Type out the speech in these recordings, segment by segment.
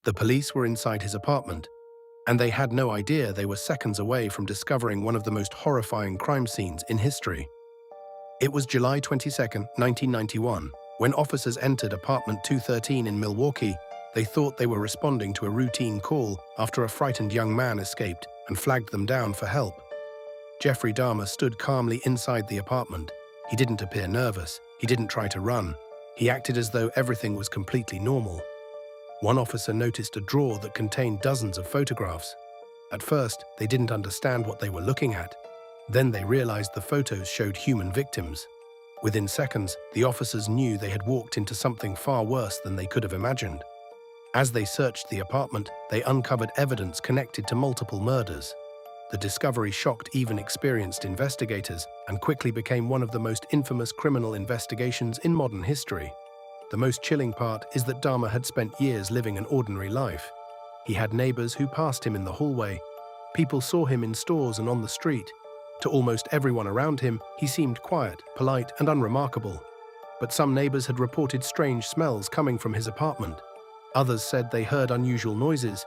The police were inside his apartment, and they had no idea they were seconds away from discovering one of the most horrifying crime scenes in history. It was July 22, 1991, when officers entered apartment 213 in Milwaukee. They thought they were responding to a routine call after a frightened young man escaped and flagged them down for help. Jeffrey Dahmer stood calmly inside the apartment. He didn't appear nervous. He didn't try to run. He acted as though everything was completely normal. One officer noticed a drawer that contained dozens of photographs. At first, they didn't understand what they were looking at. Then they realized the photos showed human victims. Within seconds, the officers knew they had walked into something far worse than they could have imagined. As they searched the apartment, they uncovered evidence connected to multiple murders. The discovery shocked even experienced investigators and quickly became one of the most infamous criminal investigations in modern history. The most chilling part is that Dahmer had spent years living an ordinary life. He had neighbors who passed him in the hallway. People saw him in stores and on the street. To almost everyone around him, he seemed quiet, polite, and unremarkable. But some neighbors had reported strange smells coming from his apartment. Others said they heard unusual noises.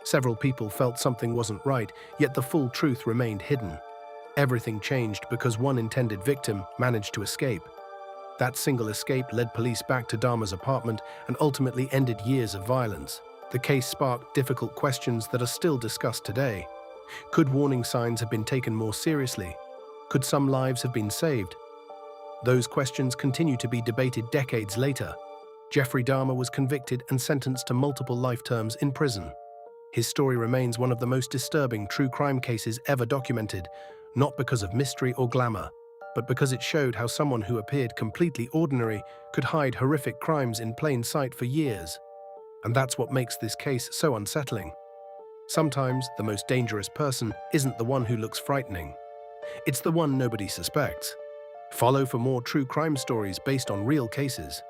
Several people felt something wasn't right, yet the full truth remained hidden. Everything changed because one intended victim managed to escape. That single escape led police back to Dahmer's apartment and ultimately ended years of violence. The case sparked difficult questions that are still discussed today. Could warning signs have been taken more seriously? Could some lives have been saved? Those questions continue to be debated decades later. Jeffrey Dahmer was convicted and sentenced to multiple life terms in prison. His story remains one of the most disturbing true crime cases ever documented, not because of mystery or glamour, but because it showed how someone who appeared completely ordinary could hide horrific crimes in plain sight for years. And that's what makes this case so unsettling. Sometimes the most dangerous person isn't the one who looks frightening. It's the one nobody suspects. Follow for more true crime stories based on real cases.